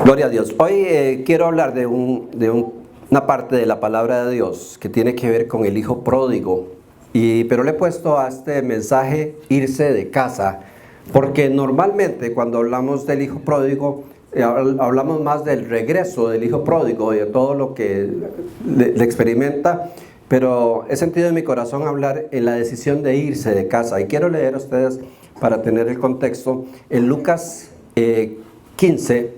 Gloria a Dios. Hoy quiero hablar de una parte de la palabra de Dios que tiene que ver con el hijo pródigo. Pero le he puesto a este mensaje irse de casa, porque normalmente cuando hablamos del hijo pródigo, hablamos más del regreso del hijo pródigo y de todo lo que le experimenta, pero he sentido en mi corazón hablar en la decisión de irse de casa. Y quiero leer a ustedes, para tener el contexto, en Lucas 15,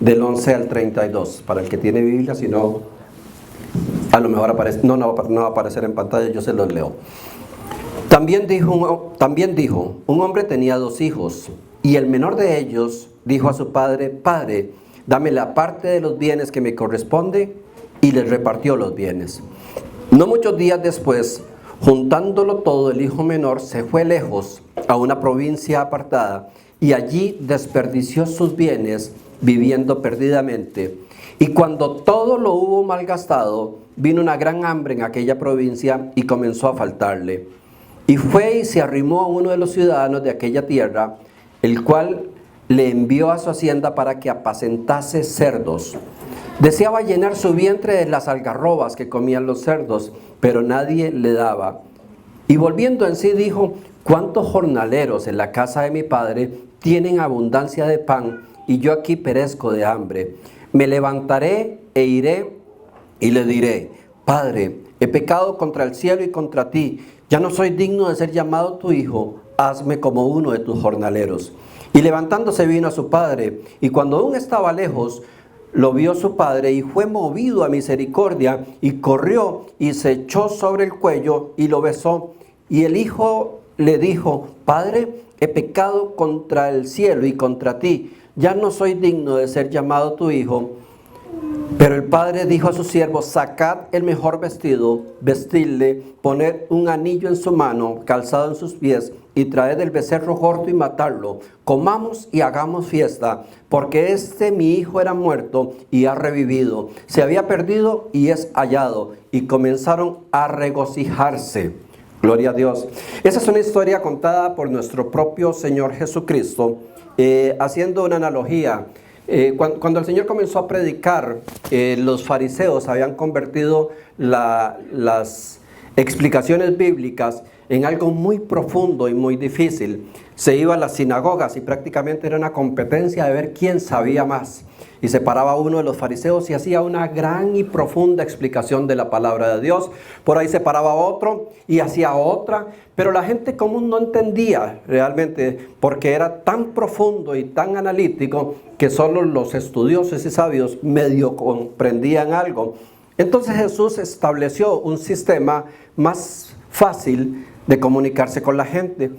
del 11 al 32, para el que tiene Biblia. Si no, a lo mejor no va a aparecer en pantalla, yo se los leo. También dijo, un hombre tenía 2 hijos, y el menor de ellos dijo a su padre: Padre, dame la parte de los bienes que me corresponde, y les repartió los bienes. No muchos días después, juntándolo todo, el hijo menor se fue lejos a una provincia apartada, y allí desperdició sus bienes viviendo perdidamente. Y cuando todo lo hubo malgastado, vino una gran hambre en aquella provincia y comenzó a faltarle. Y fue y se arrimó a uno de los ciudadanos de aquella tierra, el cual le envió a su hacienda para que apacentase cerdos. Deseaba llenar su vientre de las algarrobas que comían los cerdos, pero nadie le daba. Y volviendo en sí dijo: ¿Cuántos jornaleros en la casa de mi padre tienen abundancia de pan, y yo aquí perezco de hambre? Me levantaré e iré y le diré: Padre, he pecado contra el cielo y contra ti, ya no soy digno de ser llamado tu hijo, hazme como uno de tus jornaleros. Y levantándose vino a su padre, y cuando aún estaba lejos, lo vio su padre, y fue movido a misericordia, y corrió y se echó sobre el cuello y lo besó. Y el hijo le dijo: Padre, he pecado contra el cielo y contra ti, ya no soy digno de ser llamado tu hijo. Pero el padre dijo a sus siervos: Sacad el mejor vestido, vestidle, poned un anillo en su mano, calzado en sus pies, y traed el becerro gordo y matadlo. Comamos y hagamos fiesta, porque mi hijo era muerto y ha revivido, se había perdido y es hallado. Y comenzaron a regocijarse. Gloria a Dios. Esa es una historia contada por nuestro propio Señor Jesucristo, haciendo una analogía. Cuando el Señor comenzó a predicar, los fariseos habían convertido las explicaciones bíblicas en algo muy profundo y muy difícil. Se iba a las sinagogas y prácticamente era una competencia de ver quién sabía más. Y se paraba uno de los fariseos y hacía una gran y profunda explicación de la palabra de Dios. Por ahí se paraba otro y hacía otra. Pero la gente común no entendía realmente, porque era tan profundo y tan analítico que solo los estudiosos y sabios medio comprendían algo. Entonces Jesús estableció un sistema más fácil de comunicarse con la gente.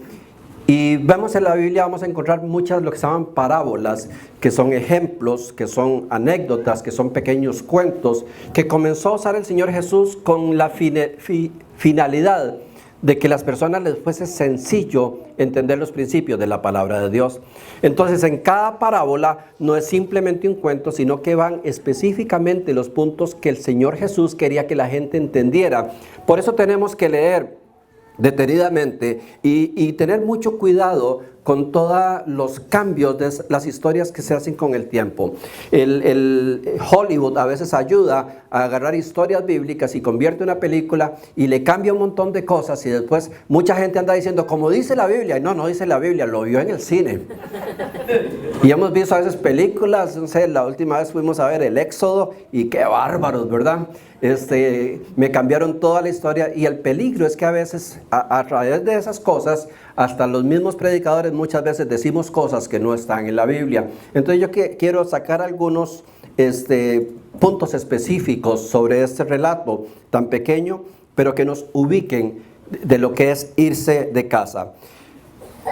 Y vemos en la Biblia, vamos a encontrar muchas lo que se llaman parábolas, que son ejemplos, que son anécdotas, que son pequeños cuentos, que comenzó a usar el Señor Jesús con la finalidad de que las personas les fuese sencillo entender los principios de la palabra de Dios. Entonces, en cada parábola no es simplemente un cuento, sino que van específicamente los puntos que el Señor Jesús quería que la gente entendiera. Por eso tenemos que leer detenidamente y tener mucho cuidado con todos los cambios de las historias que se hacen con el tiempo. El Hollywood a veces ayuda a agarrar historias bíblicas y convierte una película y le cambia un montón de cosas, y después mucha gente anda diciendo: como dice la Biblia. Y no dice la Biblia, lo vio en el cine. Y hemos visto a veces películas, no sé, la última vez fuimos a ver el Éxodo y qué bárbaros, ¿verdad? Me cambiaron toda la historia, y el peligro es que a veces a través de esas cosas, hasta los mismos predicadores muchas veces decimos cosas que no están en la Biblia. Entonces yo quiero sacar algunos puntos específicos sobre este relato tan pequeño, pero que nos ubiquen de lo que es irse de casa.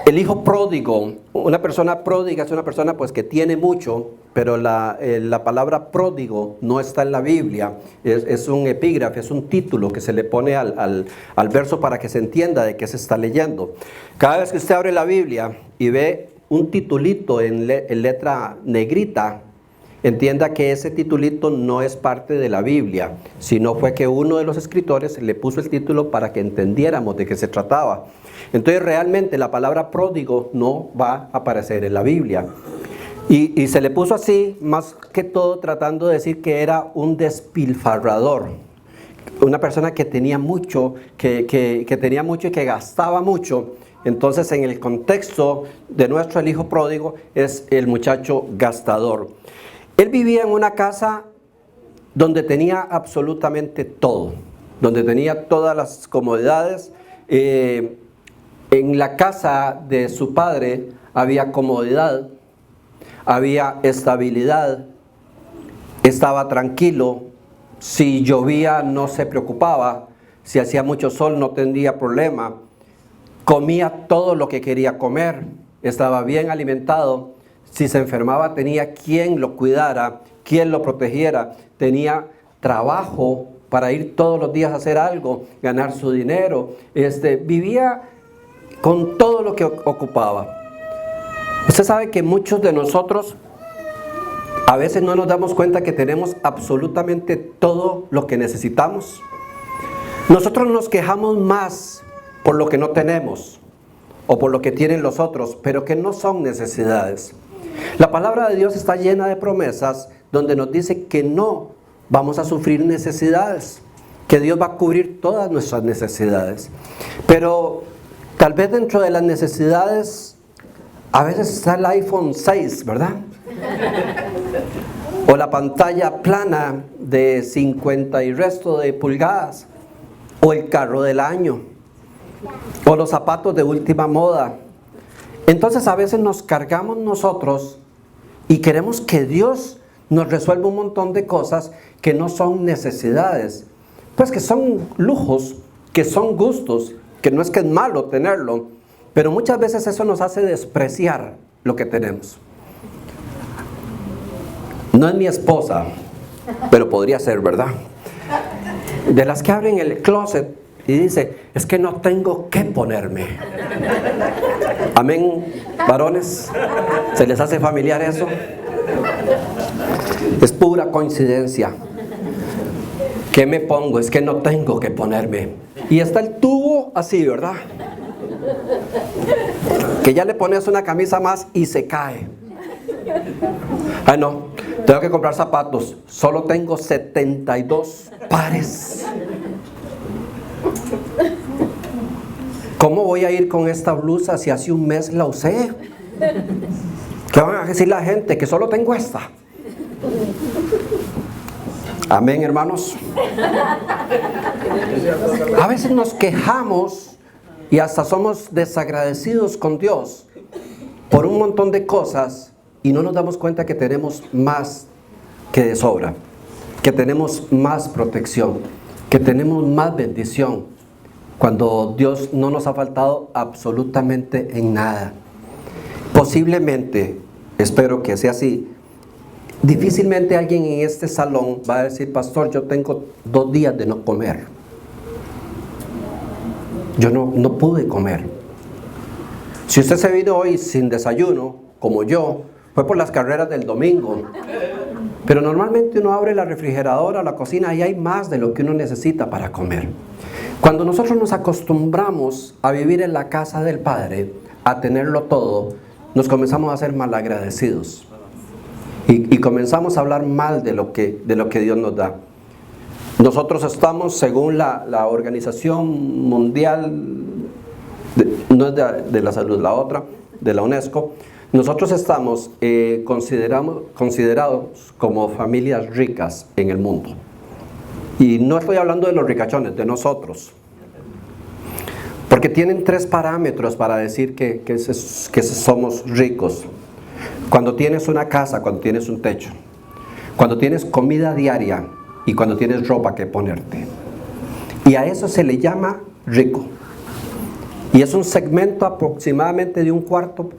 El hijo pródigo, una persona pródiga es una persona pues que tiene mucho, pero la palabra pródigo no está en la Biblia. Es un epígrafe, es un título que se le pone al verso para que se entienda de qué se está leyendo. Cada vez que usted abre la Biblia y ve un titulito en letra negrita, entienda que ese titulito no es parte de la Biblia, sino fue que uno de los escritores le puso el título para que entendiéramos de qué se trataba. Entonces realmente la palabra pródigo no va a aparecer en la Biblia. Y se le puso así, más que todo tratando de decir que era un despilfarrador. Una persona que tenía mucho, que tenía mucho y que gastaba mucho. Entonces, en el contexto de nuestro el hijo pródigo, es el muchacho gastador. Él vivía en una casa donde tenía absolutamente todo, donde tenía todas las comodidades. En la casa de su padre había comodidad, había estabilidad, estaba tranquilo. Si llovía no se preocupaba, si hacía mucho sol no tendría problema, comía todo lo que quería comer, estaba bien alimentado. Si se enfermaba tenía quien lo cuidara, quien lo protegiera, tenía trabajo para ir todos los días a hacer algo, ganar su dinero, vivía con todo lo que ocupaba. Usted sabe que muchos de nosotros a veces no nos damos cuenta que tenemos absolutamente todo lo que necesitamos. Nosotros nos quejamos más por lo que no tenemos o por lo que tienen los otros, pero que no son necesidades. La palabra de Dios está llena de promesas donde nos dice que no vamos a sufrir necesidades, que Dios va a cubrir todas nuestras necesidades. Pero tal vez dentro de las necesidades a veces está el iPhone 6, ¿verdad? O la pantalla plana de 50 y resto de pulgadas, o el carro del año, o los zapatos de última moda. Entonces a veces nos cargamos nosotros y queremos que Dios nos resuelva un montón de cosas que no son necesidades, pues que son lujos, que son gustos, que no es que es malo tenerlo, pero muchas veces eso nos hace despreciar lo que tenemos. No es mi esposa, pero podría ser, ¿verdad? De las que abren el closet y dice, es que no tengo qué ponerme. Amén, varones. ¿Se les hace familiar eso? Es pura coincidencia. ¿Qué me pongo? Es que no tengo que ponerme. Y está el tubo así, ¿verdad? Que ya le pones una camisa más y se cae. Ay, no, tengo que comprar zapatos. Solo tengo 72 pares. ¿Cómo voy a ir con esta blusa si hace un mes la usé? ¿Qué van a decir la gente? Que solo tengo esta. Amén, hermanos. A veces nos quejamos y hasta somos desagradecidos con Dios por un montón de cosas y no nos damos cuenta que tenemos más que de sobra, que tenemos más protección, que tenemos más bendición, cuando Dios no nos ha faltado absolutamente en nada. Posiblemente, espero que sea así, difícilmente alguien en este salón va a decir, pastor, yo tengo 2 días de no comer. Yo no pude comer. Si usted se vino hoy sin desayuno, como yo, fue por las carreras del domingo. Pero normalmente uno abre la refrigeradora, la cocina, y hay más de lo que uno necesita para comer. Cuando nosotros nos acostumbramos a vivir en la casa del Padre, a tenerlo todo, nos comenzamos a ser malagradecidos. Y comenzamos a hablar mal de lo que Dios nos da. Nosotros estamos, según la Organización Mundial, no es de la Salud, la otra, de la UNESCO, nosotros estamos considerados como familias ricas en el mundo. Y no estoy hablando de los ricachones, de nosotros. Porque tienen 3 parámetros para decir que somos ricos. Cuando tienes una casa, cuando tienes un techo, cuando tienes comida diaria y cuando tienes ropa que ponerte. Y a eso se le llama rico. Y es un segmento aproximadamente de un cuarto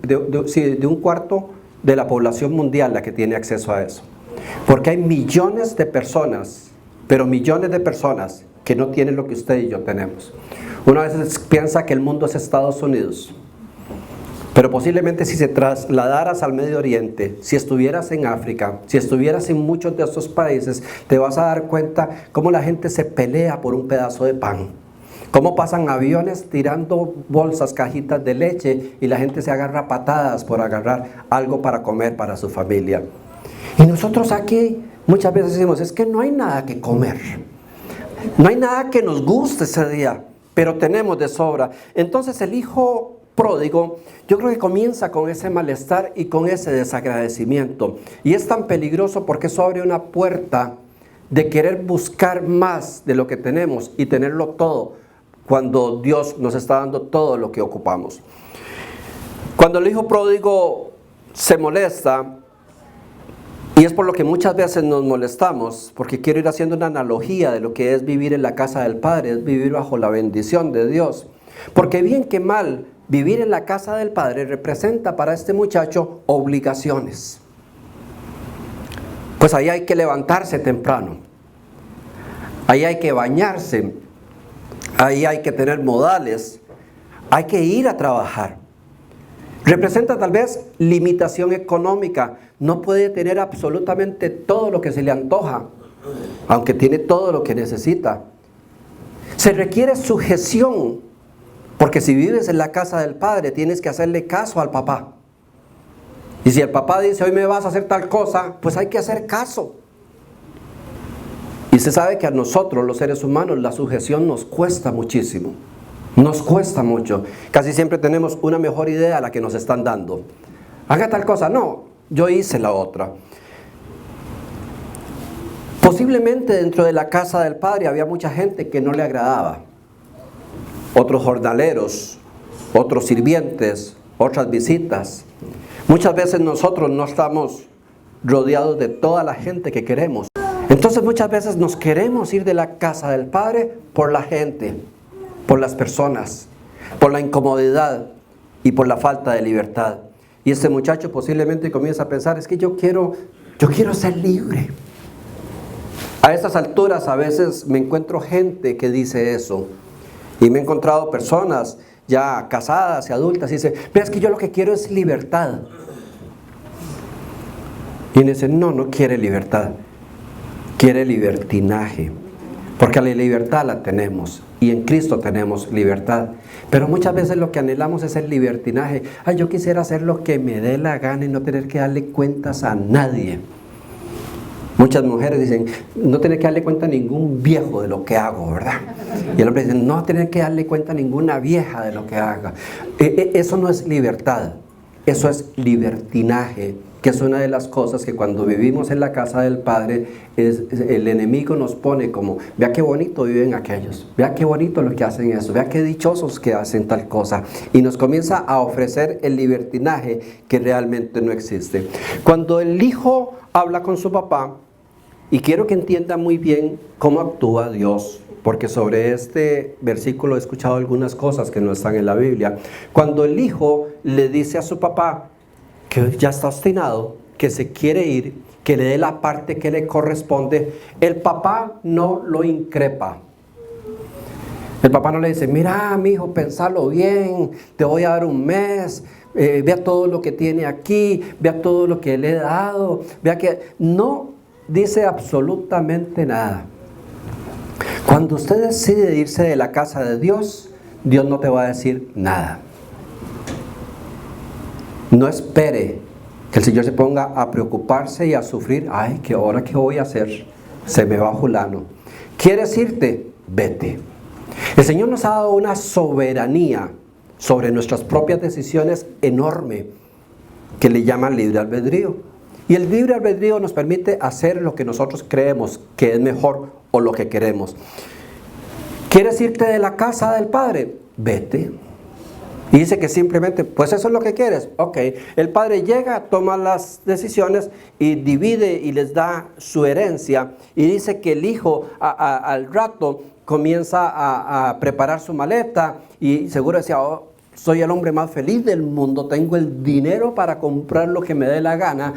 de la población mundial la que tiene acceso a eso. Porque hay millones de personas, pero millones de personas que no tienen lo que usted y yo tenemos. Uno a veces piensa que el mundo es Estados Unidos. Pero posiblemente si se trasladaras al Medio Oriente, si estuvieras en África, si estuvieras en muchos de estos países, te vas a dar cuenta cómo la gente se pelea por un pedazo de pan, Cómo pasan aviones tirando bolsas, cajitas de leche y la gente se agarra a patadas por agarrar algo para comer para su familia. Y nosotros aquí muchas veces decimos, es que no hay nada que comer. No hay nada que nos guste ese día, pero tenemos de sobra. Entonces el hijo pródigo, yo creo que comienza con ese malestar y con ese desagradecimiento. Y es tan peligroso porque eso abre una puerta de querer buscar más de lo que tenemos y tenerlo todo, cuando Dios nos está dando todo lo que ocupamos. Cuando el hijo pródigo se molesta, y es por lo que muchas veces nos molestamos, porque quiero ir haciendo una analogía de lo que es vivir en la casa del Padre, es vivir bajo la bendición de Dios. Porque bien que mal, vivir en la casa del Padre representa para este muchacho obligaciones. Pues ahí hay que levantarse temprano, ahí hay que bañarse, ahí hay que tener modales, hay que ir a trabajar. Representa tal vez limitación económica, no puede tener absolutamente todo lo que se le antoja, aunque tiene todo lo que necesita. Se requiere sujeción, porque si vives en la casa del Padre tienes que hacerle caso al papá. Y si el papá dice, hoy me vas a hacer tal cosa, pues hay que hacer caso. Y se sabe que a nosotros, los seres humanos, la sujeción nos cuesta muchísimo. Nos cuesta mucho. Casi siempre tenemos una mejor idea a la que nos están dando. Haga tal cosa. No, yo hice la otra. Posiblemente dentro de la casa del Padre había mucha gente que no le agradaba. Otros jornaleros, otros sirvientes, otras visitas. Muchas veces nosotros no estamos rodeados de toda la gente que queremos. Entonces muchas veces nos queremos ir de la casa del Padre por la gente, por las personas, por la incomodidad y por la falta de libertad. Y este muchacho posiblemente comienza a pensar, es que yo quiero ser libre. A estas alturas a veces me encuentro gente que dice eso. Y me he encontrado personas ya casadas y adultas y dicen, pero es que yo lo que quiero es libertad. Y me dicen, no quiere libertad, quiere libertinaje. Porque la libertad la tenemos y en Cristo tenemos libertad. Pero muchas veces lo que anhelamos es el libertinaje. Ay, yo quisiera hacer lo que me dé la gana y no tener que darle cuentas a nadie. Muchas mujeres dicen, no tener que darle cuenta a ningún viejo de lo que hago, ¿verdad? Y el hombre dice, no tener que darle cuenta a ninguna vieja de lo que haga. Eso no es libertad, eso es libertinaje, que es una de las cosas que cuando vivimos en la casa del Padre, el enemigo nos pone como, vea qué bonito viven aquellos, vea qué bonito lo que hacen eso, vea qué dichosos que hacen tal cosa, y nos comienza a ofrecer el libertinaje que realmente no existe. Cuando el hijo habla con su papá, y quiero que entienda muy bien cómo actúa Dios, porque sobre este versículo he escuchado algunas cosas que no están en la Biblia. Cuando el hijo le dice a su papá que ya está obstinado, que se quiere ir, que le dé la parte que le corresponde, el papá no lo increpa. El papá no le dice, mira, mi hijo, pensalo bien, te voy a dar un mes, vea todo lo que tiene aquí, vea todo lo que le he dado, vea que no dice absolutamente nada. Cuando usted decide irse de la casa de Dios, Dios no te va a decir nada. No espere que el Señor se ponga a preocuparse y a sufrir. Ay, ¿qué ahora qué voy a hacer? Se me va fulano. ¿Quieres irte? Vete. El Señor nos ha dado una soberanía sobre nuestras propias decisiones enorme, que le llaman libre albedrío. Y el libre albedrío nos permite hacer lo que nosotros creemos que es mejor o lo que queremos. ¿Quieres irte de la casa del Padre? Vete. Y dice que simplemente, pues eso es lo que quieres. Ok, el padre llega, toma las decisiones y divide y les da su herencia. Y dice que el hijo al rato comienza a preparar su maleta y seguro decía, oh, soy el hombre más feliz del mundo, tengo el dinero para comprar lo que me dé la gana.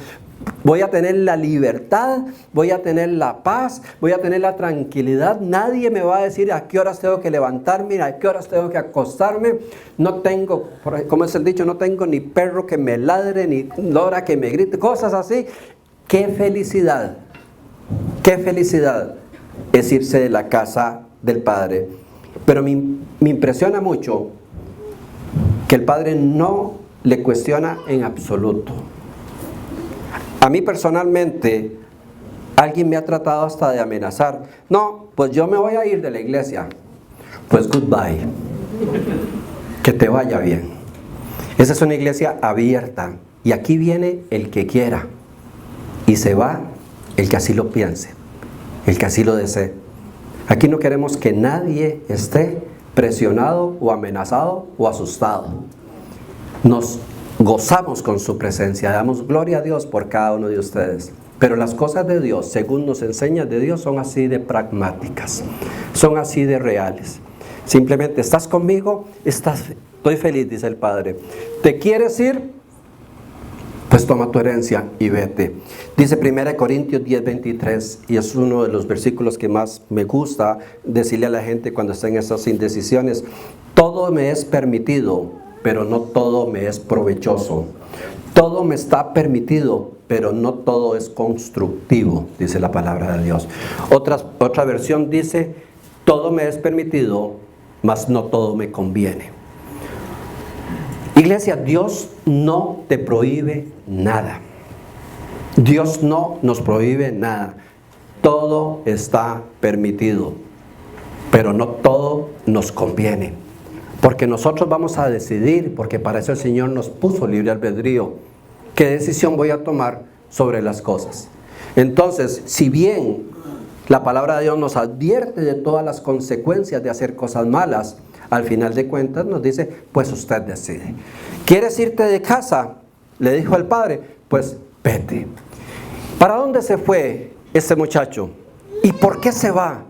Voy a tener la libertad, voy a tener la paz, voy a tener la tranquilidad. Nadie me va a decir a qué horas tengo que levantarme, a qué horas tengo que acostarme. No tengo, como es el dicho, no tengo ni perro que me ladre, ni lora que me grite, cosas así. ¡Qué felicidad! ¡Qué felicidad es irse de la casa del Padre! Pero mi me impresiona mucho que el padre no le cuestiona en absoluto. A mí personalmente, alguien me ha tratado hasta de amenazar. No, pues yo me voy a ir de la iglesia. Pues goodbye. Que te vaya bien. Esa es una iglesia abierta. Y aquí viene el que quiera. Y se va el que así lo piense. El que así lo desee. Aquí no queremos que nadie esté presionado o amenazado o asustado. Nos gozamos con su presencia. Damos gloria a Dios por cada uno de ustedes. Pero las cosas de Dios, según nos enseña de Dios, son así de pragmáticas. Son así de reales. Simplemente, ¿estás conmigo? Estoy feliz, dice el Padre. ¿Te quieres ir? Pues toma tu herencia y vete. Dice 1 Corintios 10:23, y es uno de los versículos que más me gusta decirle a la gente cuando está en esas indecisiones. Todo me es permitido, pero no todo me es provechoso. Todo me está permitido, pero no todo es constructivo, dice la palabra de Dios. Otra versión dice, todo me es permitido, mas no todo me conviene. Iglesia, Dios no te prohíbe nada. Dios no nos prohíbe nada. Todo está permitido, pero no todo nos conviene. Porque nosotros vamos a decidir, porque para eso el Señor nos puso libre albedrío, qué decisión voy a tomar sobre las cosas. Entonces, si bien la palabra de Dios nos advierte de todas las consecuencias de hacer cosas malas, al final de cuentas nos dice, pues usted decide. ¿Quieres irte de casa? Le dijo el padre, pues vete. ¿Para dónde se fue ese muchacho? ¿Y por qué se va?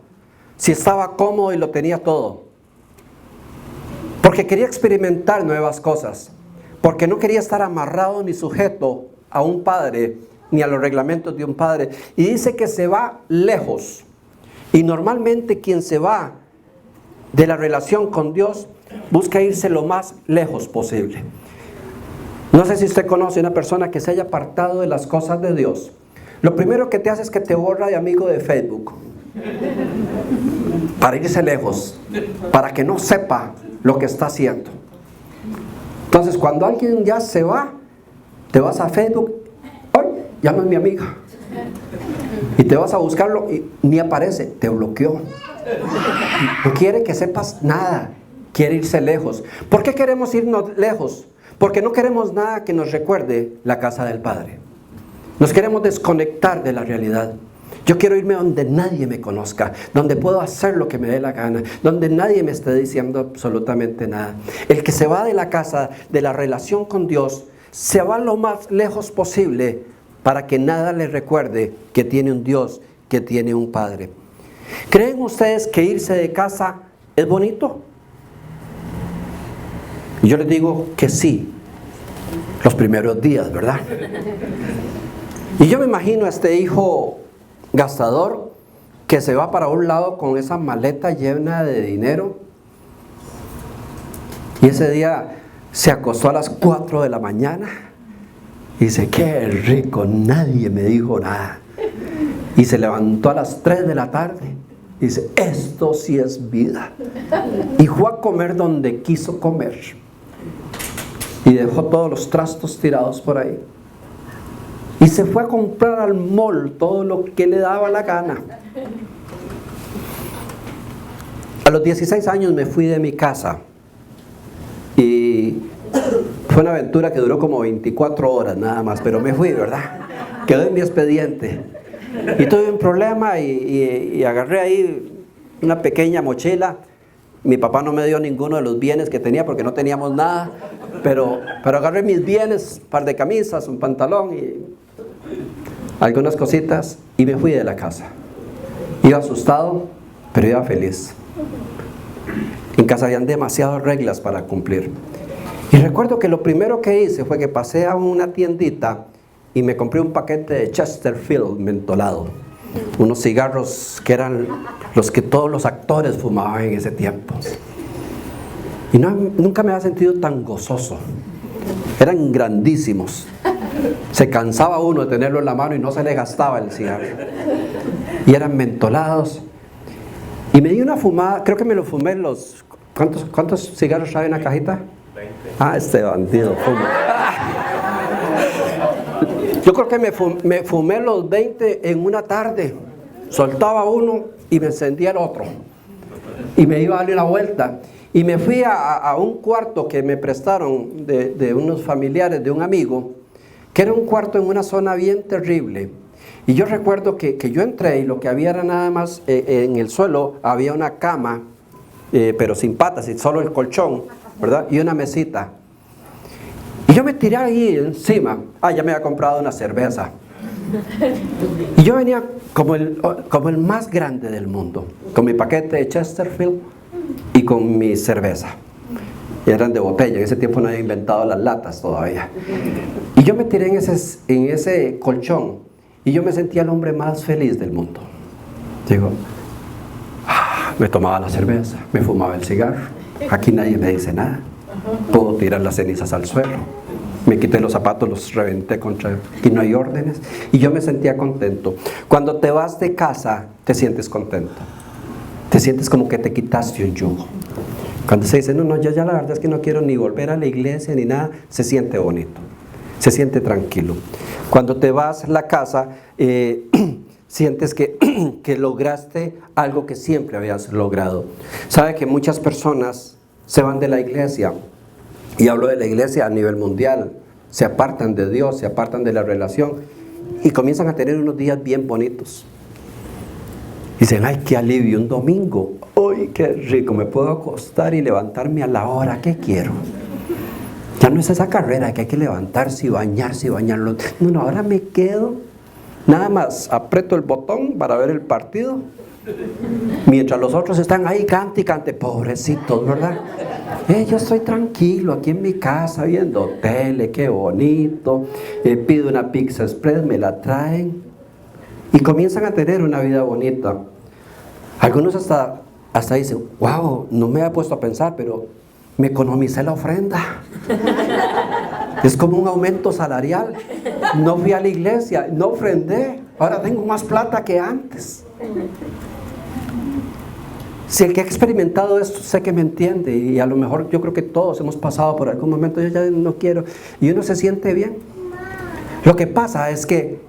Si estaba cómodo y lo tenía todo. Porque quería experimentar nuevas cosas. Porque no quería estar amarrado ni sujeto a un padre, ni a los reglamentos de un padre. Y dice que se va lejos. Y normalmente quien se va de la relación con Dios busca irse lo más lejos posible. No sé si usted conoce una persona que se haya apartado de las cosas de Dios. Lo primero que te hace es que te borra de amigo de Facebook. Para irse lejos. Para que no sepa lo que está haciendo. Entonces cuando alguien ya se va, te vas a Facebook. ¡Ay! Ya no es mi amiga. Y te vas a buscarlo y ni aparece. Te bloqueó. No quiere que sepas nada. Quiere irse lejos. ¿Por qué queremos irnos lejos? Porque no queremos nada que nos recuerde la casa del Padre. Nos queremos desconectar de la realidad. Yo quiero irme donde nadie me conozca, donde puedo hacer lo que me dé la gana, donde nadie me esté diciendo absolutamente nada. El que se va de la casa, de la relación con Dios, se va lo más lejos posible para que nada le recuerde que tiene un Dios, que tiene un Padre. ¿Creen ustedes que irse de casa es bonito? Yo les digo que sí, los primeros días, ¿verdad? Y yo me imagino a este hijo gastador que se va para un lado con esa maleta llena de dinero. Y ese día se acostó a las 4 de la mañana y dice, qué rico, nadie me dijo nada. Y se levantó a las 3 de la tarde y dice, esto sí es vida. Y fue a comer donde quiso comer. Y dejó todos los trastos tirados por ahí. Y se fue a comprar al mall todo lo que le daba la gana. A los 16 años me fui de mi casa. Y fue una aventura que duró como 24 horas nada más. Pero me fui, ¿verdad? Quedó en mi expediente. Y tuve un problema y agarré ahí una pequeña mochila. Mi papá no me dio ninguno de los bienes que tenía porque no teníamos nada. Pero agarré mis bienes, un par de camisas, un pantalón y algunas cositas y me fui de la casa. Iba asustado, pero iba feliz. En casa habían demasiadas reglas para cumplir. Y recuerdo que lo primero que hice fue que pasé a una tiendita y me compré un paquete de Chesterfield mentolado. Unos cigarros que eran los que todos los actores fumaban en ese tiempo. Y nunca me había sentido tan gozoso. Eran grandísimos. Se cansaba uno de tenerlo en la mano y no se le gastaba el cigarro. Y eran mentolados. Y me di una fumada, creo que me lo fumé ¿Cuántos cigarros trae una cajita? 20. Ah, este bandido fuma. Yo creo que me fumé los 20 en una tarde. Soltaba uno y me encendía el otro. Y me iba a darle una vuelta. Y me fui a un cuarto que me prestaron de unos familiares de un amigo, que era un cuarto en una zona bien terrible. Y yo recuerdo que yo entré y lo que había era nada más en el suelo, había una cama, pero sin patas, y solo el colchón, ¿verdad? Y una mesita. Y yo me tiré ahí encima. Ya me había comprado una cerveza. Y yo venía como el más grande del mundo, con mi paquete de Chesterfield y con mi cerveza. Y eran de botella, en ese tiempo no había inventado las latas todavía. Y yo me tiré en ese colchón y yo me sentía el hombre más feliz del mundo. Digo, me tomaba la cerveza, me fumaba el cigarro, aquí nadie me dice nada, puedo tirar las cenizas al suelo, me quité los zapatos, los reventé contra, aquí no hay órdenes, y yo me sentía contento. Cuando te vas de casa, te sientes contento, te sientes como que te quitaste un yugo. Cuando se dice, no, yo ya la verdad es que no quiero ni volver a la iglesia ni nada, se siente bonito, se siente tranquilo. Cuando te vas a la casa, sientes que lograste algo que siempre habías logrado. Sabe que muchas personas se van de la iglesia, y hablo de la iglesia a nivel mundial, se apartan de Dios, se apartan de la relación, y comienzan a tener unos días bien bonitos. Dicen, ay, qué alivio, un domingo, ¡ay, qué rico! Me puedo acostar y levantarme a la hora que quiero. Ya no es esa carrera que hay que levantarse y bañarlo. No, ahora me quedo, nada más aprieto el botón para ver el partido, mientras los otros están ahí, cante y cante, pobrecitos, ¿verdad? Yo estoy tranquilo aquí en mi casa viendo tele, qué bonito, pido una pizza express, me la traen, y comienzan a tener una vida bonita. Algunos hasta dicen, wow, no me había puesto a pensar, pero me economicé la ofrenda. Es como un aumento salarial. No fui a la iglesia, no ofrendé, ahora tengo más plata que antes. Si el que ha experimentado esto sé que me entiende, y a lo mejor yo creo que todos hemos pasado por algún momento, yo ya no quiero, y uno se siente bien. Lo que pasa es que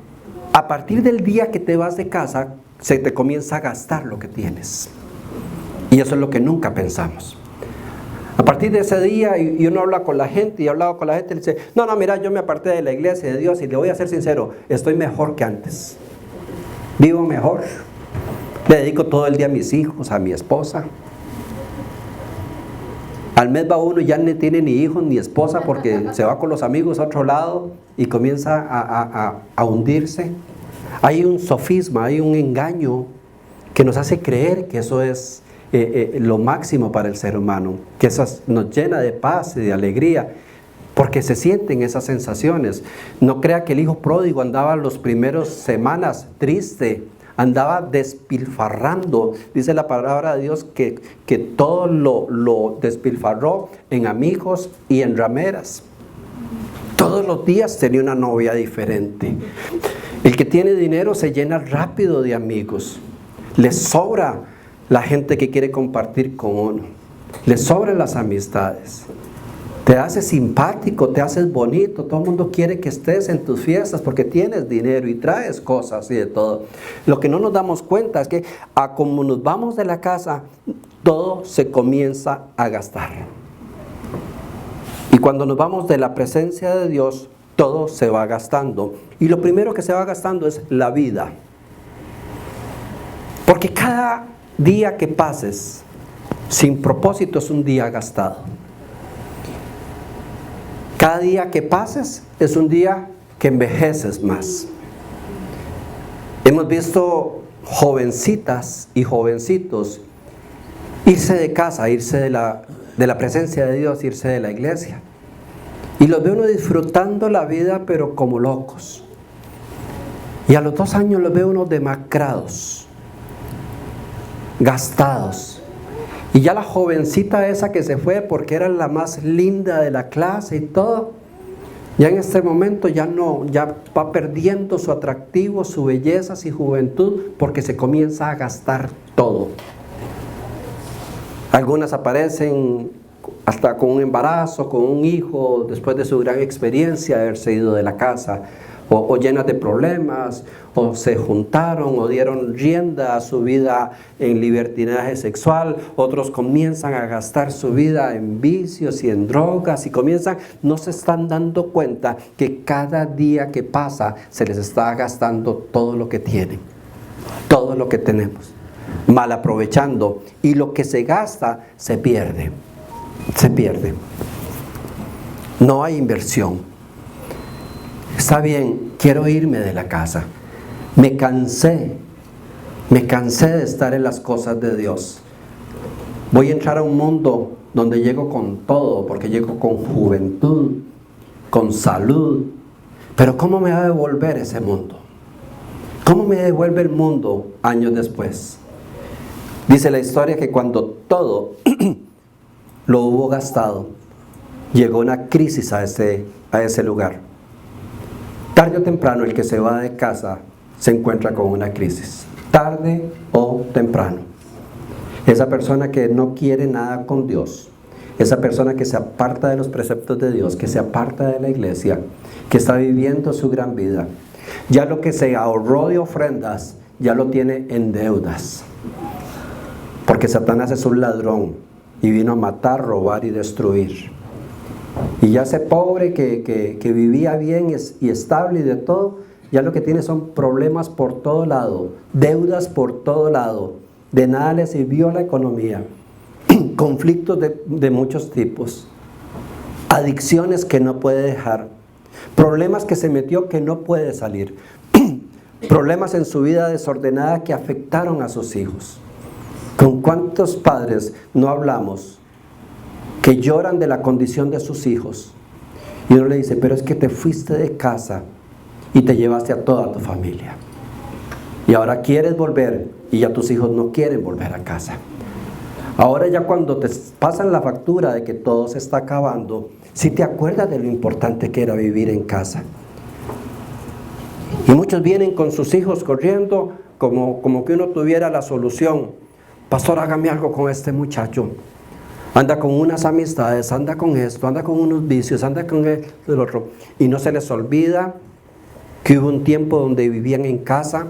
a partir del día que te vas de casa, se te comienza a gastar lo que tienes. Y eso es lo que nunca pensamos. A partir de ese día, y uno habla con la gente, y hablaba con la gente, y le dice, no, mira, yo me aparté de la iglesia, de Dios, y le voy a ser sincero, estoy mejor que antes. Vivo mejor. Le dedico todo el día a mis hijos, a mi esposa. Al mes va uno y ya no tiene ni hijos ni esposa porque se va con los amigos a otro lado y comienza a hundirse. Hay un sofisma, hay un engaño que nos hace creer que eso es lo máximo para el ser humano, que eso nos llena de paz y de alegría, porque se sienten esas sensaciones. No crea que el hijo pródigo andaba las primeras semanas triste, andaba despilfarrando. Dice la palabra de Dios que todo lo despilfarró en amigos y en rameras. Todos los días tenía una novia diferente. El que tiene dinero se llena rápido de amigos. Le sobra la gente que quiere compartir con uno. Le sobran las amistades. Te haces simpático, te haces bonito, todo el mundo quiere que estés en tus fiestas porque tienes dinero y traes cosas y de todo. Lo que no nos damos cuenta es que como nos vamos de la casa, todo se comienza a gastar. Y cuando nos vamos de la presencia de Dios, todo se va gastando. Y lo primero que se va gastando es la vida. Porque cada día que pases sin propósito es un día gastado. Cada día que pases es un día que envejeces más. Hemos visto jovencitas y jovencitos irse de casa, irse de la presencia de Dios, irse de la iglesia. Y los ve uno disfrutando la vida, pero como locos. Y a los 2 años los ve uno demacrados, gastados. Y ya la jovencita esa que se fue porque era la más linda de la clase y todo, ya en este momento ya va perdiendo su atractivo, su belleza, su juventud, porque se comienza a gastar todo. Algunas aparecen hasta con un embarazo, con un hijo, después de su gran experiencia de haberse ido de la casa, o llenas de problemas, o se juntaron, o dieron rienda a su vida en libertinaje sexual. Otros comienzan a gastar su vida en vicios y en drogas, y no se están dando cuenta que cada día que pasa se les está gastando todo lo que tienen, todo lo que tenemos, mal aprovechando, y lo que se gasta se pierde. Se pierde. No hay inversión. Está bien, quiero irme de la casa. Me cansé de estar en las cosas de Dios. Voy a entrar a un mundo donde llego con todo, porque llego con juventud, con salud. Pero ¿cómo me va a devolver ese mundo? ¿Cómo me devuelve el mundo años después? Dice la historia que cuando todo lo hubo gastado, llegó una crisis a ese lugar. Tarde o temprano el que se va de casa se encuentra con una crisis. Tarde o temprano. Esa persona que no quiere nada con Dios, esa persona que se aparta de los preceptos de Dios, que se aparta de la iglesia, que está viviendo su gran vida, ya lo que se ahorró de ofrendas, ya lo tiene en deudas. Porque Satanás es un ladrón y vino a matar, robar y destruir. Y ya ese pobre que vivía bien y estable y de todo, ya lo que tiene son problemas por todo lado, deudas por todo lado, de nada le sirvió la economía, conflictos de muchos tipos, adicciones que no puede dejar, problemas que se metió que no puede salir, problemas en su vida desordenada que afectaron a sus hijos. ¿Con cuántos padres no hablamos que lloran de la condición de sus hijos? Y uno le dice, pero es que te fuiste de casa y te llevaste a toda tu familia. Y ahora quieres volver y ya tus hijos no quieren volver a casa. Ahora ya cuando te pasan la factura de que todo se está acabando, sí te acuerdas de lo importante que era vivir en casa. Y muchos vienen con sus hijos corriendo como que uno tuviera la solución. Pastor, hágame algo con este muchacho. Anda con unas amistades, anda con esto, anda con unos vicios, anda con el otro. Y no se les olvida que hubo un tiempo donde vivían en casa,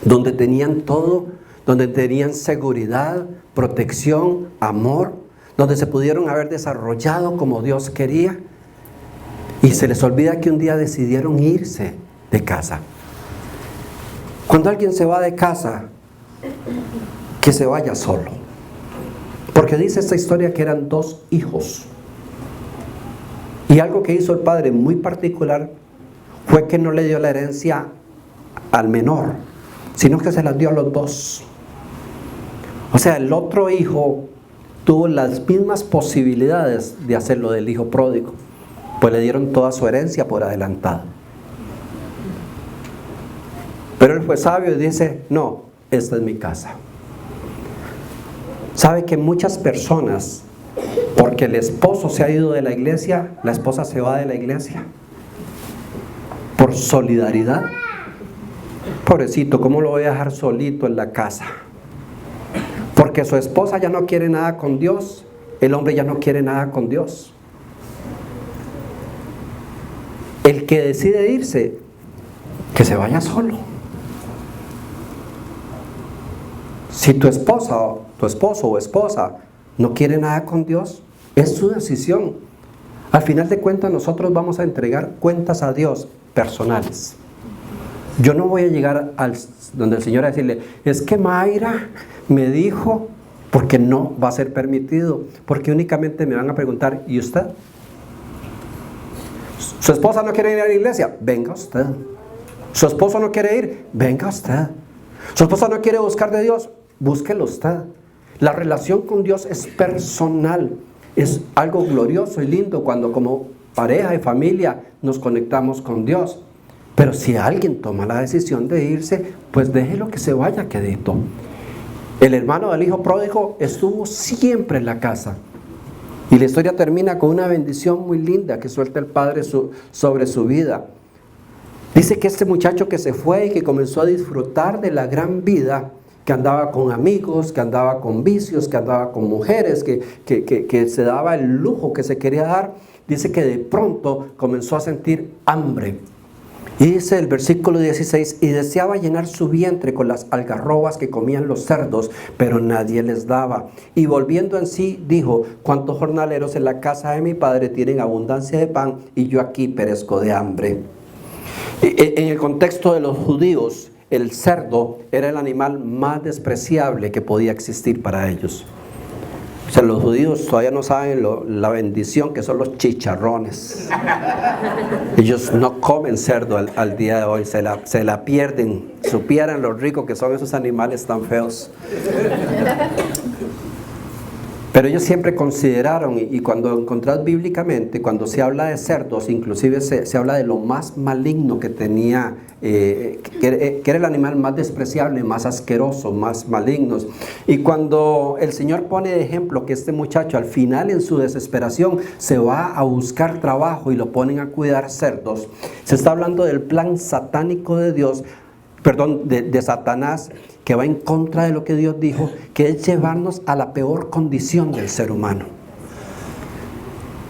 donde tenían todo, donde tenían seguridad, protección, amor, donde se pudieron haber desarrollado como Dios quería. Y se les olvida que un día decidieron irse de casa. Cuando alguien se va de casa, que se vaya solo. Porque dice esta historia que eran 2 hijos. Y algo que hizo el padre muy particular fue que no le dio la herencia al menor, sino que se las dio a los 2. O sea, el otro hijo tuvo las mismas posibilidades de hacer lo del hijo pródigo, pues le dieron toda su herencia por adelantado. Pero él fue sabio y dice, no, esta es mi casa. ¿Sabe que muchas personas, porque el esposo se ha ido de la iglesia, la esposa se va de la iglesia? Por solidaridad. Pobrecito, ¿cómo lo voy a dejar solito en la casa? Porque su esposa ya no quiere nada con Dios, el hombre ya no quiere nada con Dios. El que decide irse, que se vaya solo. Si tu esposo o esposa no quiere nada con Dios, es su decisión. Al final de cuentas nosotros vamos a entregar cuentas a Dios personales. Yo no voy a llegar donde el Señor a decirle, es que Mayra me dijo, porque no va a ser permitido, porque únicamente me van a preguntar, ¿y usted? ¿Su esposa no quiere ir a la iglesia? Venga usted. ¿Su esposo no quiere ir? Venga usted. ¿Su esposa no quiere buscar de Dios? Búsquelo usted. La relación con Dios es personal, es algo glorioso y lindo cuando como pareja y familia nos conectamos con Dios. Pero si alguien toma la decisión de irse, pues déjelo que se vaya quedito. El hermano del hijo pródigo estuvo siempre en la casa. Y la historia termina con una bendición muy linda que suelta el padre sobre su vida. Dice que este muchacho que se fue y que comenzó a disfrutar de la gran vida, que andaba con amigos, que andaba con vicios, que andaba con mujeres, que se daba el lujo que se quería dar, dice que de pronto comenzó a sentir hambre. Y dice el versículo 16, y deseaba llenar su vientre con las algarrobas que comían los cerdos, pero nadie les daba. Y volviendo en sí, dijo, cuántos jornaleros en la casa de mi padre tienen abundancia de pan, y yo aquí perezco de hambre. En el contexto de los judíos, el cerdo era el animal más despreciable que podía existir para ellos. O sea, los judíos todavía no saben la bendición que son los chicharrones. Ellos no comen cerdo al día de hoy, se la pierden. Supieran lo rico que son esos animales tan feos. Pero ellos siempre consideraron, y cuando encontrás bíblicamente, cuando se habla de cerdos, inclusive se habla de lo más maligno que tenía, que era el animal más despreciable, más asqueroso, más maligno. Y cuando el Señor pone de ejemplo que este muchacho al final en su desesperación se va a buscar trabajo y lo ponen a cuidar cerdos, se está hablando del plan satánico de Dios, de Satanás, que va en contra de lo que Dios dijo, que es llevarnos a la peor condición del ser humano.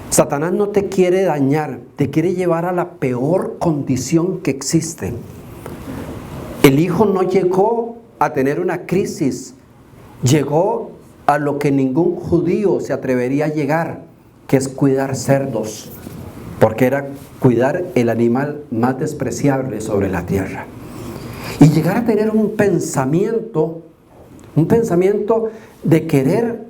Satanás no te quiere dañar, te quiere llevar a la peor condición que existe. El hijo no llegó a tener una crisis, llegó a lo que ningún judío se atrevería a llegar, que es cuidar cerdos, porque era cuidar el animal más despreciable sobre la tierra. Y llegar a tener un pensamiento de querer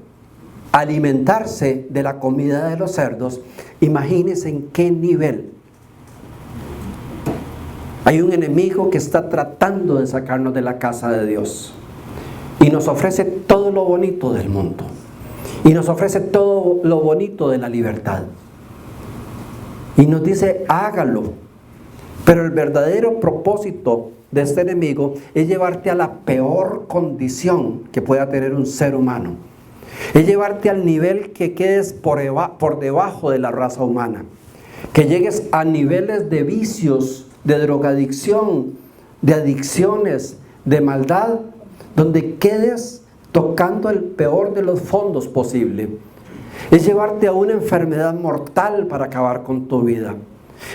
alimentarse de la comida de los cerdos. Imagínense en qué nivel. Hay un enemigo que está tratando de sacarnos de la casa de Dios y nos ofrece todo lo bonito del mundo y nos ofrece todo lo bonito de la libertad y nos dice hágalo, pero el verdadero propósito de este enemigo es llevarte a la peor condición que pueda tener un ser humano. Es llevarte al nivel que quedes por debajo de la raza humana. Que llegues a niveles de vicios, de drogadicción, de adicciones, de maldad, donde quedes tocando el peor de los fondos posible. Es llevarte a una enfermedad mortal para acabar con tu vida.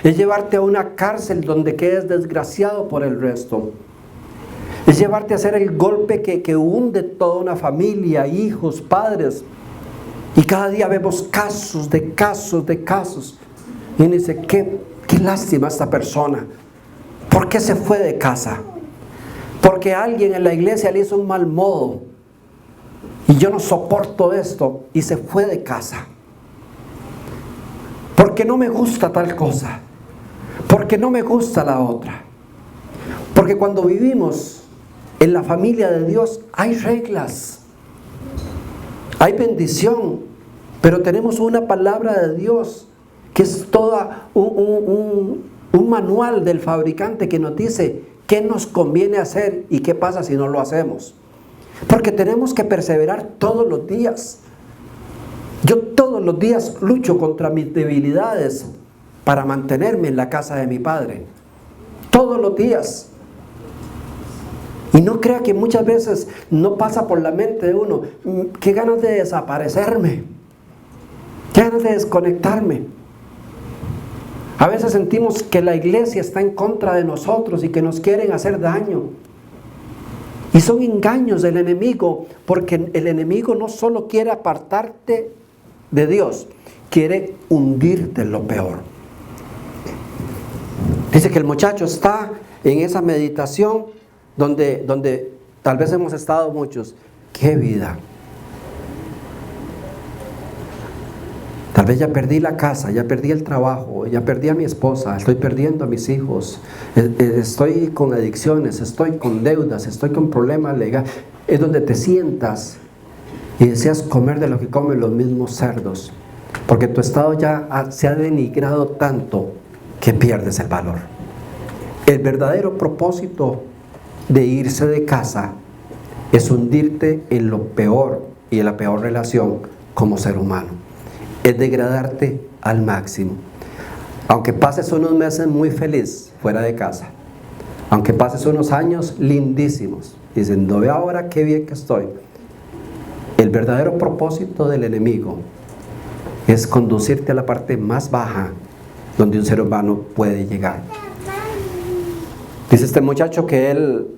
Es llevarte a una cárcel donde quedes desgraciado por el resto. Es llevarte a hacer el golpe que hunde toda una familia, hijos, padres. Y cada día vemos casos de casos. Y uno dice, qué lástima esta persona. ¿Por qué se fue de casa? Porque alguien en la iglesia le hizo un mal modo. Y yo no soporto esto. Y se fue de casa. Porque no me gusta tal cosa, porque no me gusta la otra. Porque cuando vivimos en la familia de Dios hay reglas, hay bendición, pero tenemos una palabra de Dios que es toda un manual del fabricante que nos dice qué nos conviene hacer y qué pasa si no lo hacemos. Porque tenemos que perseverar todos los días. Yo todos los días lucho contra mis debilidades para mantenerme en la casa de mi padre. Todos los días. Y no crea que muchas veces no pasa por la mente de uno, qué ganas de desaparecerme, qué ganas de desconectarme. A veces sentimos que la iglesia está en contra de nosotros y que nos quieren hacer daño. Y son engaños del enemigo, porque el enemigo no solo quiere apartarte de Dios, quiere hundirte en lo peor. Dice que el muchacho está en esa meditación donde tal vez hemos estado muchos. ¡Qué vida! Tal vez ya perdí la casa, ya perdí el trabajo, ya perdí a mi esposa, estoy perdiendo a mis hijos, estoy con adicciones, estoy con deudas, estoy con problemas legales. Es donde te sientas y deseas comer de lo que comen los mismos cerdos, porque tu estado ya se ha denigrado tanto que pierdes el valor. El verdadero propósito de irse de casa es hundirte en lo peor y en la peor relación como ser humano. Es degradarte al máximo. Aunque pases unos meses muy feliz fuera de casa, aunque pases unos años lindísimos, diciendo, ve ahora qué bien que estoy. El verdadero propósito del enemigo es conducirte a la parte más baja donde un ser humano puede llegar. Dice este muchacho que él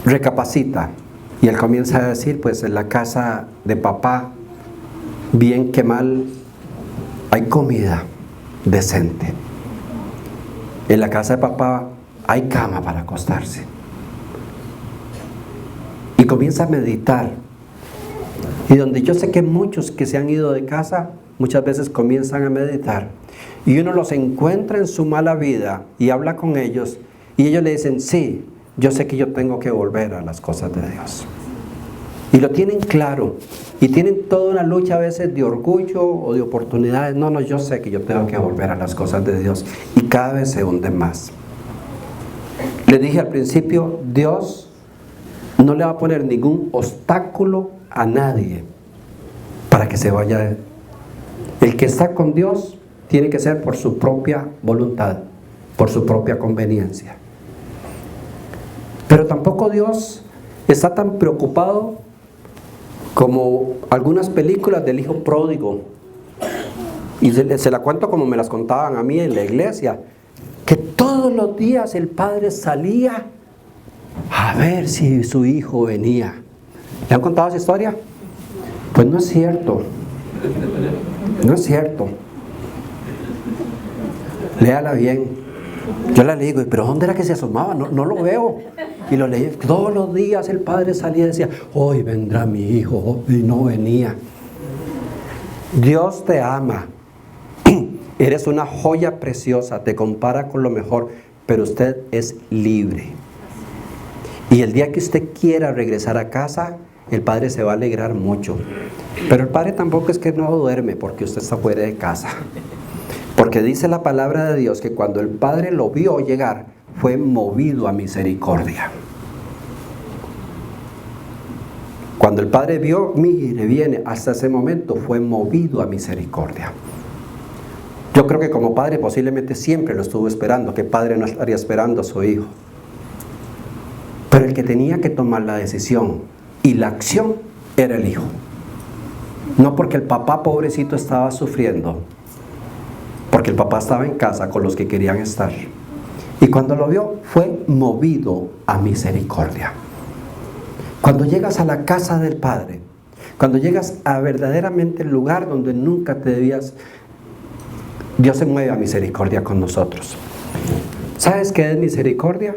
recapacita y él comienza a decir, pues en la casa de papá, bien que mal, hay comida decente. En la casa de papá hay cama para acostarse. Y comienza a meditar. Y donde yo sé que muchos que se han ido de casa, muchas veces comienzan a meditar. Y uno los encuentra en su mala vida y habla con ellos. Y ellos le dicen, sí, yo sé que yo tengo que volver a las cosas de Dios. Y lo tienen claro. Y tienen toda una lucha a veces de orgullo o de oportunidades. No, yo sé que yo tengo que volver a las cosas de Dios. Y cada vez se hunden más. Les dije al principio, Dios no le va a poner ningún obstáculo a nadie para que se vaya. El que está con Dios tiene que ser por su propia voluntad, por su propia conveniencia. Pero tampoco Dios está tan preocupado como algunas películas del hijo pródigo. Y se la cuento como me las contaban a mí en la iglesia, que todos los días el padre salía a ver si su hijo venía. ¿Le han contado esa historia? Pues no es cierto. No es cierto. Léala bien. Yo la digo, pero ¿dónde era que se asomaba? No lo veo. Y lo leí. Todos los días el padre salía y decía, hoy vendrá mi hijo, y no venía. Dios te ama. Eres una joya preciosa, te compara con lo mejor, pero usted es libre. Y el día que usted quiera regresar a casa, el padre se va a alegrar mucho. Pero el padre tampoco es que no duerme porque usted está fuera de casa. Porque dice la palabra de Dios que cuando el padre lo vio llegar, fue movido a misericordia. Cuando el padre vio, mire, viene, hasta ese momento fue movido a misericordia. Yo creo que como padre posiblemente siempre lo estuvo esperando. ¿Qué padre no estaría esperando a su hijo? Pero el que tenía que tomar la decisión y la acción era el hijo. No porque el papá pobrecito estaba sufriendo, porque el papá estaba en casa con los que querían estar. Y cuando lo vio, fue movido a misericordia. Cuando llegas a la casa del Padre, cuando llegas a verdaderamente el lugar donde nunca te debías, Dios se mueve a misericordia con nosotros. ¿Sabes qué es misericordia?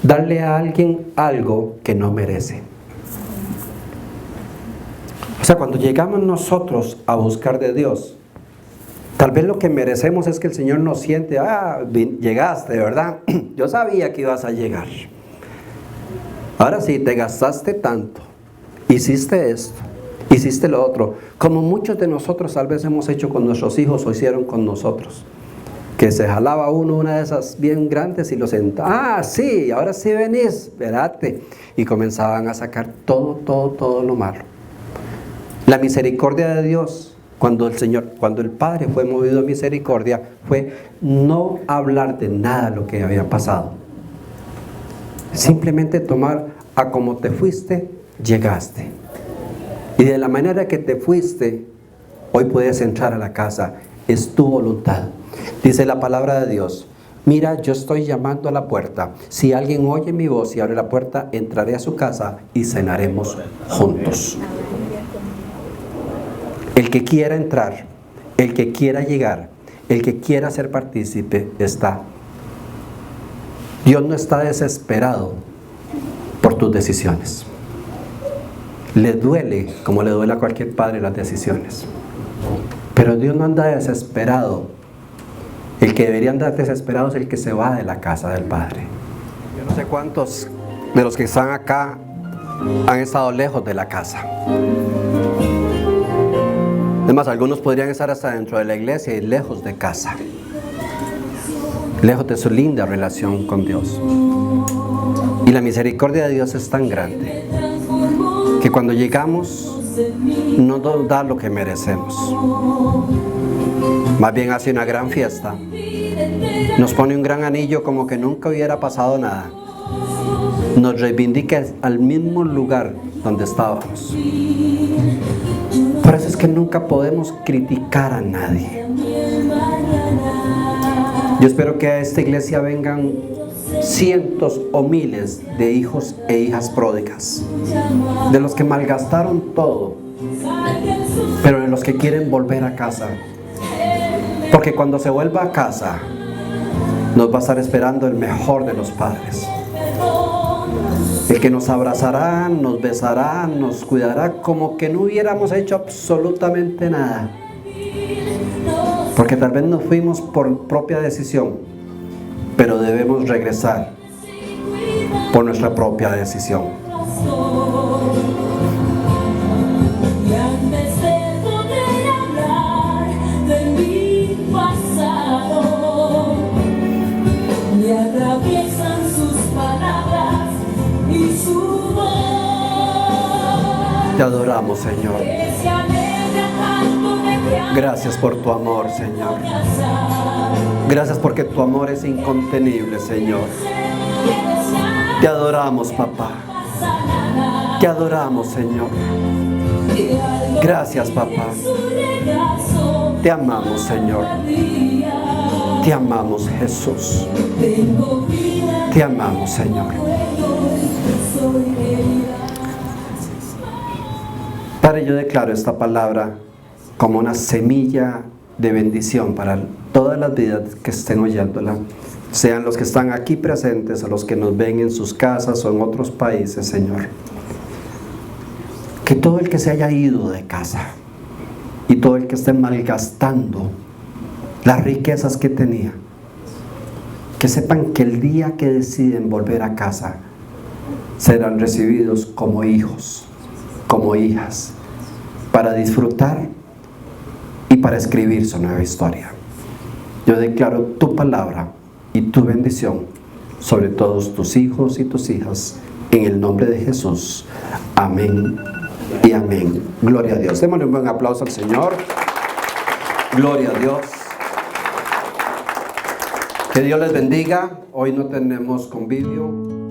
Darle a alguien algo que no merece. O sea, cuando llegamos nosotros a buscar de Dios, tal vez lo que merecemos es que el Señor nos siente, llegaste, ¿verdad? Yo sabía que ibas a llegar. Ahora sí, te gastaste tanto, hiciste esto, hiciste lo otro, como muchos de nosotros tal vez hemos hecho con nuestros hijos o hicieron con nosotros. Que se jalaba uno una de esas bien grandes y lo sentaba, sí, ahora sí venís, espérate. Y comenzaban a sacar todo lo malo. La misericordia de Dios, cuando el Padre fue movido a misericordia, fue no hablar de nada de lo que había pasado. Simplemente tomar a como te fuiste, llegaste. Y de la manera que te fuiste, hoy puedes entrar a la casa. Es tu voluntad. Dice la palabra de Dios, mira, yo estoy llamando a la puerta. Si alguien oye mi voz y abre la puerta, entraré a su casa y cenaremos juntos. El que quiera entrar, el que quiera llegar, el que quiera ser partícipe, está. Dios no está desesperado por tus decisiones. Le duele, como le duele a cualquier padre, las decisiones. Pero Dios no anda desesperado. El que debería andar desesperado es el que se va de la casa del Padre. Yo no sé cuántos de los que están acá han estado lejos de la casa. Además, algunos podrían estar hasta dentro de la iglesia y lejos de casa. Lejos de su linda relación con Dios. Y la misericordia de Dios es tan grande que cuando llegamos no nos da lo que merecemos. Más bien hace una gran fiesta. Nos pone un gran anillo como que nunca hubiera pasado nada. nos reivindiques al mismo lugar donde estábamos. Por eso es que nunca podemos criticar a nadie. Yo espero que a esta iglesia vengan cientos o miles de hijos e hijas pródigas, de los que malgastaron todo, pero de los que quieren volver a casa. Porque cuando se vuelva a casa, nos va a estar esperando el mejor de los padres. El que nos abrazará, nos besará, nos cuidará como que no hubiéramos hecho absolutamente nada. Porque tal vez nos fuimos por propia decisión, pero debemos regresar por nuestra propia decisión. Y antes de poder hablar de mi pasado, me atraviesan sus palabras y su voz. Te adoramos, Señor. Que se alegra tanto de que Gracias por tu amor, Señor. Gracias porque tu amor es incontenible, Señor. Te adoramos, papá. Te adoramos, Señor. Gracias, papá. Te amamos, Señor. Te amamos, Jesús. Te amamos, Señor. Padre, yo declaro esta palabra como una semilla de bendición para todas las vidas que estén oyéndola, sean los que están aquí presentes o los que nos ven en sus casas o en otros países, Señor. Que todo el que se haya ido de casa y todo el que esté malgastando las riquezas que tenía, que sepan que el día que deciden volver a casa serán recibidos como hijos, como hijas, para disfrutar y para escribir su nueva historia. Yo declaro tu palabra y tu bendición sobre todos tus hijos y tus hijas, en el nombre de Jesús. Amén y amén. Gloria a Dios. Démosle un buen aplauso al Señor. Gloria a Dios. Que Dios les bendiga. Hoy no tenemos convivio.